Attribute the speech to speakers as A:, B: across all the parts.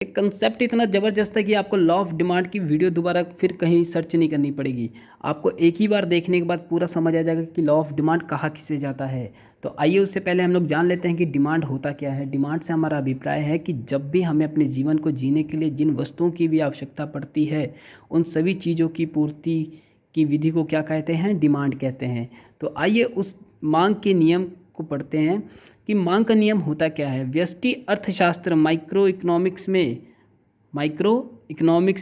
A: एक कंसेप्ट इतना ज़बरदस्त है कि आपको लॉ ऑफ डिमांड की वीडियो दोबारा फिर कहीं सर्च नहीं करनी पड़ेगी। आपको एक ही बार देखने के बाद पूरा समझ आ जाएगा कि लॉ ऑफ डिमांड कहाँ किसे जाता है। तो आइए उससे पहले हम लोग जान लेते हैं कि डिमांड होता क्या है। डिमांड से हमारा अभिप्राय है कि जब भी हमें अपने जीवन को जीने के लिए जिन वस्तुओं की भी आवश्यकता पड़ती है, उन सभी चीज़ों की पूर्ति की विधि को क्या कहते हैं? डिमांड कहते हैं। तो आइए उस मांग के नियम को पढ़ते हैं कि मांग का नियम होता क्या है। व्यष्टि अर्थशास्त्र माइक्रो इकोनॉमिक्स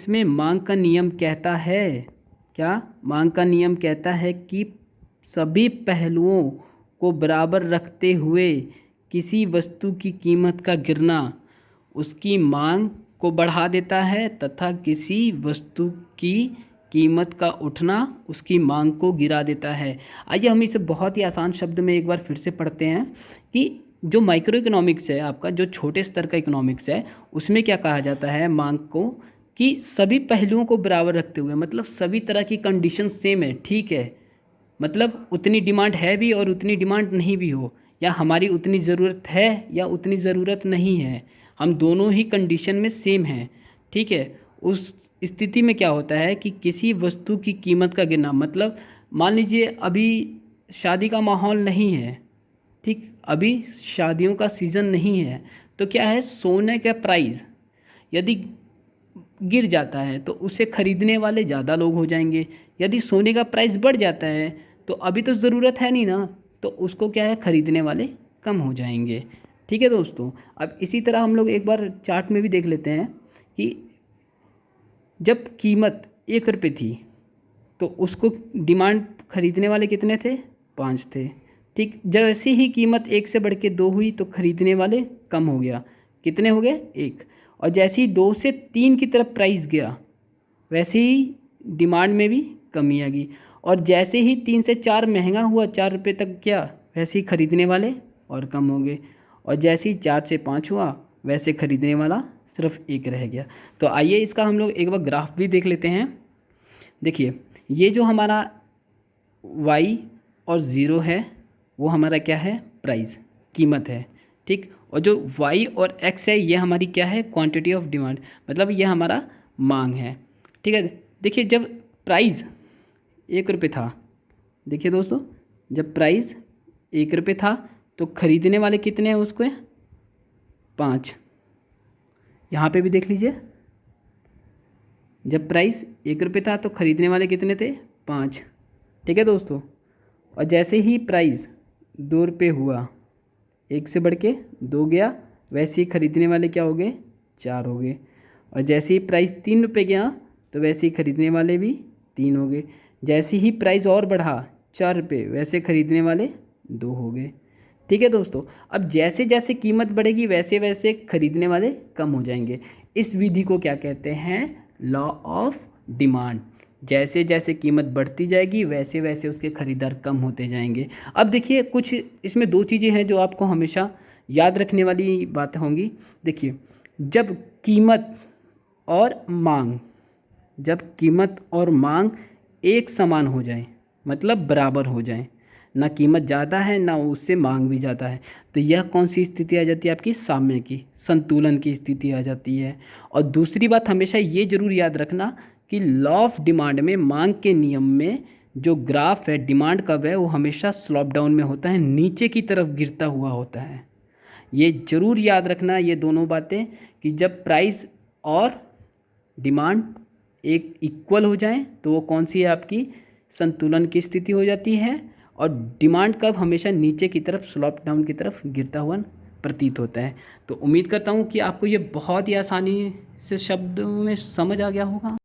A: में मांग का नियम कहता है क्या? मांग का नियम कहता है कि सभी पहलुओं को बराबर रखते हुए किसी वस्तु की कीमत का गिरना उसकी मांग को बढ़ा देता है तथा किसी वस्तु की कीमत का उठना उसकी मांग को गिरा देता है। आइए हम इसे बहुत ही आसान शब्द में एक बार फिर से पढ़ते हैं कि जो माइक्रो इकोनॉमिक्स है, आपका जो छोटे स्तर का इकोनॉमिक्स है, उसमें क्या कहा जाता है मांग को कि सभी पहलुओं को बराबर रखते हुए, मतलब सभी तरह की कंडीशन सेम है, ठीक है, मतलब उतनी डिमांड है भी और उतनी डिमांड नहीं भी हो, या हमारी उतनी ज़रूरत है या उतनी ज़रूरत नहीं है, हम दोनों ही कंडीशन में सेम हैं, ठीक है। उस स्थिति में क्या होता है कि किसी वस्तु की कीमत का गिरना, मतलब मान लीजिए अभी शादी का माहौल नहीं है, ठीक, अभी शादियों का सीज़न नहीं है, तो क्या है, सोने का प्राइस यदि गिर जाता है तो उसे ख़रीदने वाले ज़्यादा लोग हो जाएंगे। यदि सोने का प्राइस बढ़ जाता है तो अभी तो ज़रूरत है नहीं ना, तो उसको क्या है, ख़रीदने वाले कम हो जाएंगे, ठीक है दोस्तों। अब इसी तरह हम लोग एक बार चार्ट में भी देख लेते हैं कि जब कीमत 1 रुपये थी तो उसको डिमांड ख़रीदने वाले कितने थे? 5 थे, ठीक। जैसे ही कीमत 1 से बढ़ के 2 हुई तो ख़रीदने वाले कम हो गया, कितने हो गए? 1। और जैसे ही 2 से 3 की तरफ प्राइस गया वैसे ही डिमांड में भी कमी आ गई, और जैसे ही 3 से 4 महंगा हुआ, 4 रुपये तक गया, वैसे ही ख़रीदने वाले और कम हो गए, और जैसे ही 4 से 5 हुआ वैसे ख़रीदने वाला सिर्फ 1 रह गया। तो आइए इसका हम लोग एक बार ग्राफ भी देख लेते हैं। देखिए, ये जो हमारा y और 0 है वो हमारा क्या है? प्राइस, कीमत है, ठीक। और जो y और x है ये हमारी क्या है? क्वांटिटी ऑफ डिमांड, मतलब ये हमारा मांग है, ठीक है। देखिए, जब प्राइस 1 रुपये था, देखिए दोस्तों, जब प्राइस 1 रुपये था तो ख़रीदने वाले कितने हैं उसको? 5। यहाँ पे भी देख लीजिए, जब प्राइस 1 रुपये था तो ख़रीदने वाले कितने थे? 5, ठीक है दोस्तों। और जैसे ही प्राइस 2 रुपये हुआ, 1 से बढ़ के 2 गया, वैसे ही ख़रीदने वाले क्या हो गए? 4 हो गए। और जैसे ही प्राइस 3 रुपये गया तो वैसे ही ख़रीदने वाले भी 3 हो गए। जैसे ही प्राइस और बढ़ा 4 रुपये, वैसे ख़रीदने वाले 2 हो गए, ठीक है दोस्तों। अब जैसे जैसे कीमत बढ़ेगी वैसे वैसे ख़रीदने वाले कम हो जाएंगे। इस विधि को क्या कहते हैं? Law of demand. जैसे जैसे कीमत बढ़ती जाएगी वैसे वैसे उसके खरीदार कम होते जाएंगे। अब देखिए, कुछ इसमें 2 चीज़ें हैं जो आपको हमेशा याद रखने वाली बातें होंगी। देखिए, जब कीमत और मांग एक समान हो जाए, मतलब बराबर हो जाए, ना कीमत ज़्यादा है ना उससे मांग भी ज़्यादा है, तो यह कौन सी स्थिति आ जाती है? आपकी साम्य की, संतुलन की स्थिति आ जाती है। और दूसरी बात हमेशा ये ज़रूर याद रखना कि लॉ ऑफ डिमांड में, मांग के नियम में जो ग्राफ है डिमांड का, वह वो हमेशा स्लोप डाउन में होता है, नीचे की तरफ गिरता हुआ होता है। ये ज़रूर याद रखना, ये दोनों बातें, कि जब प्राइस और डिमांड एक इक्वल हो जाए तो वो कौन सी है? आपकी संतुलन की स्थिति हो जाती है। और डिमांड कब? हमेशा नीचे की तरफ, स्लोप डाउन की तरफ गिरता हुआ प्रतीत होता है। तो उम्मीद करता हूँ कि आपको ये बहुत ही आसानी से शब्दों में समझ आ गया होगा।